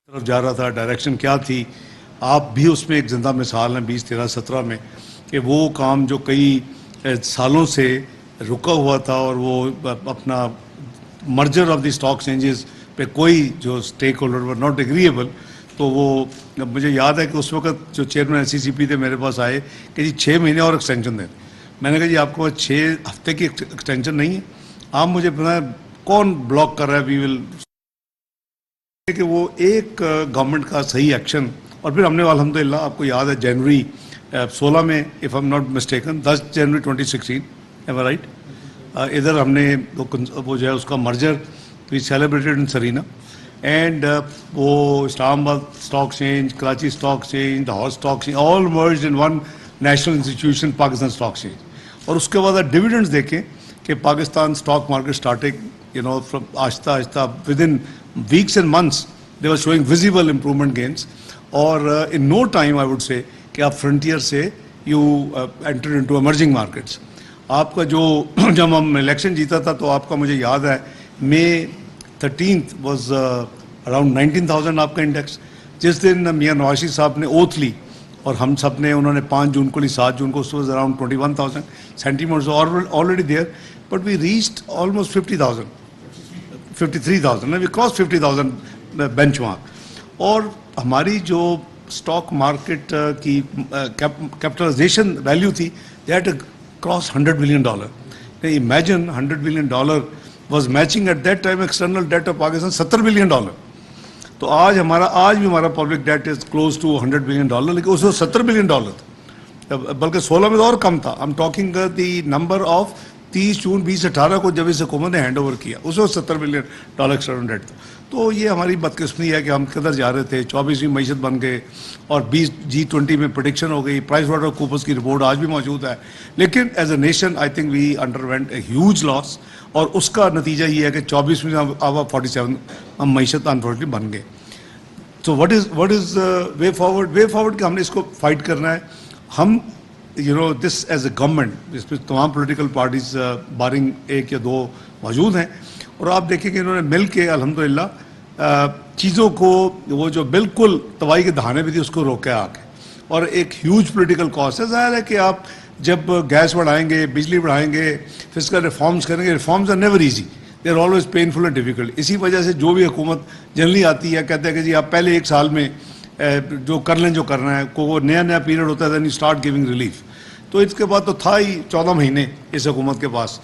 طرف जा रहा था, डायरेक्शन क्या थी, आप भी उसमें एक जिंदा मिसाल हैं 20, 13, 17 में कि वो काम जो कई सालों से रुका हुआ था और वो अपना merger of the stock changes पे कोई जो stakeholder were not agreeable, तो वो मुझे याद है कि उस वक्त जो चेयरमैन SECP थे मेरे पास आए कि जी 6 महीने और एक्सटेंशन दें। मैंने कहा जी आपके पास 6 हफ्ते की एक्सटेंशन नहीं है, आप मुझे पता कौन ब्लॉक कर रहा है, वी विल कि वो एक गवर्नमेंट का सही एक्शन। और फिर हमने अल्हम्दुलिल्लाह, आपको याद है जनवरी 16 में, if I am not mistaken 10 January 2016, am I right, इधर हमने वो जो है उसका merger we celebrated in Serena and वो Islamabad stock exchange, Karachi stock exchange, Lahore stock exchange all merged in one national institution Pakistan stock exchange. और उसके बाद डिविडेंड्स देखें कि Pakistan stock market starting from आहिस्ता आहिस्ता within weeks and months they were showing visible improvement gains, और in no time I would say कि आप frontier से you entered into emerging markets। आपका जो जब हम इलेक्शन जीता था तो आपका मुझे याद है May 13th was around 19,000 आपका इंडेक्स। जिस दिन मियाँ नवाज साहब ने ओथ ली और हम सब ने, उन्होंने 5 जून को ली, 7 जून को, was around 21,000 sentiments already there, but we reached almost 50,000, 53,000, we crossed 50,000 benchmark। और हमारी जो स्टॉक मार्केट की कैपिटलाइजेशन वैल्यू थी, they had to cross $100 billion। Imagine $100 billion was matching at that time external debt of Pakistan $70 billion। तो आज भी हमारा public debt is close to $100 billion, लेकिन उसमें $70 billion था, बल्कि 16 में तो और कम था। I am talking the number of 30 जून 2018 को जब इस हुकूमत ने हैंड ओवर किया, उसमें $70 billion एक्सटर्नल डेट था। तो ये हमारी बदकिस्मती है कि हम किधर जा रहे थे, 24वीं मीशत बन गए और 20 G20 में प्रेडिक्शन हो गई, प्राइस वाटर कूपर्स की रिपोर्ट आज भी मौजूद है। लेकिन as a nation I think we underwent a huge loss, और उसका नतीजा ये है कि 24वीं अब 47 हम मीशत अनफॉर्चुनेटली बन गए। तो व्हाट इज वे फॉरवर्ड कि हमने इसको फाइट करना है। हम दिस एज ए गवर्नमेंट, इसमें तमाम पॉलिटिकल पार्टीज बारिंग 1 या 2 मौजूद हैं, और आप देखें कि इन्होंने मिल के अल्हम्दुलिल्लाह चीज़ों को, वो जो बिल्कुल तबाही के दहाने भी थी उसको रोका आके। और एक ह्यूज पॉलिटिकल कॉस्ट है। ज़ाहिर है कि आप जब गैस बढ़ाएंगे, बिजली बढ़ाएंगे, फिस्कल रिफॉर्म्स करेंगे, reforms are never easy, they are always painful and difficult. इसी वजह से जो भी हुकूमत जनरली आती है कहते हैं कि जी आप पहले 1 साल में जो कर लें, जो करना है, को नया पीरियड होता है, then you start giving relief. तो इसके बाद तो था ही 14 महीने इस हुकूमत के पास।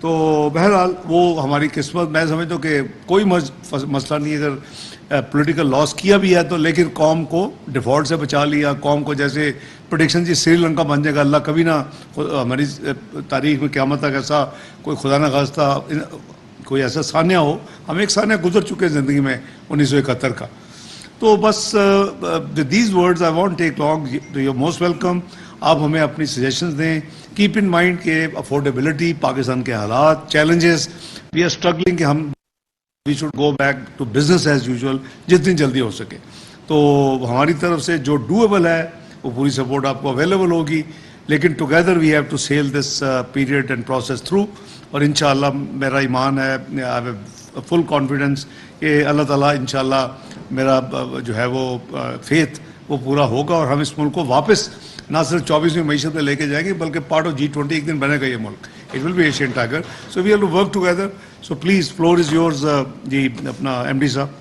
तो बहरहाल वो हमारी किस्मत, मैं समझता हूँ कि कोई मसला नहीं अगर पॉलिटिकल लॉस किया भी है तो, लेकिन कौम को डिफ़ॉल्ट से बचा लिया। कौम को जैसे प्रेडिक्शन जी श्रीलंका बन जाएगा, अल्लाह कभी ना, हमारी तारीख में क़यामत तक ऐसा कोई खुदा न खास्ता कोई ऐसा सानिया हो। हम एक सानिया गुजर चुके हैं ज़िंदगी में 1971 का। तो बस with these words I want take long, you are most welcome. आप हमें अपनी सजेशंस दें। कीप इन माइंड के अफोर्डेबिलिटी, पाकिस्तान के हालात, चैलेंजेस, वी आर स्ट्रगलिंग कि हम we should go back to business as usual जितनी जल्दी हो सके। तो हमारी तरफ से जो डूएबल है वो पूरी सपोर्ट आपको अवेलेबल होगी, लेकिन together we have to sell this period and process through. और इंशाअल्लाह मेरा ईमान है, आई हैव फुल कॉन्फिडेंस कि अल्लाह ताला इंशाअल्लाह मेरा जो है वो फेथ वो पूरा होगा, और हम इस मुल्क को वापस ना सिर्फ 24वीं मीशत में लेके जाएंगे, बल्कि पार्ट ऑफ G20 एक दिन बनेगा ये मुल्क। It will be Asian tiger. So we have to work together. So please, floor is yours जी, अपना MD साहब।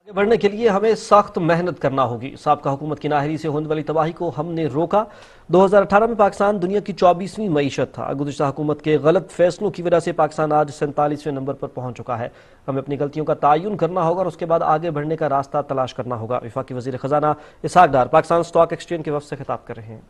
आगे बढ़ने के लिए हमें सख्त मेहनत करना होगी। साबका हुकूमत की नाहरी से होने वाली तबाही को हमने रोका। 2018 में पाकिस्तान दुनिया की 24वीं मईशत था। गुज़िश्ता हुकूमत के गलत फैसलों की वजह से पाकिस्तान आज 47वें नंबर पर पहुंच चुका है। हमें अपनी गलतियों का तायुन करना होगा और उसके बाद आगे बढ़ने का रास्ता तलाश करना होगा। वफाकी वज़ीर ख़जाना इसहाक डार पाकिस्तान स्टॉक एक्सचेंज के वफ़द से खिताब कर रहे हैं।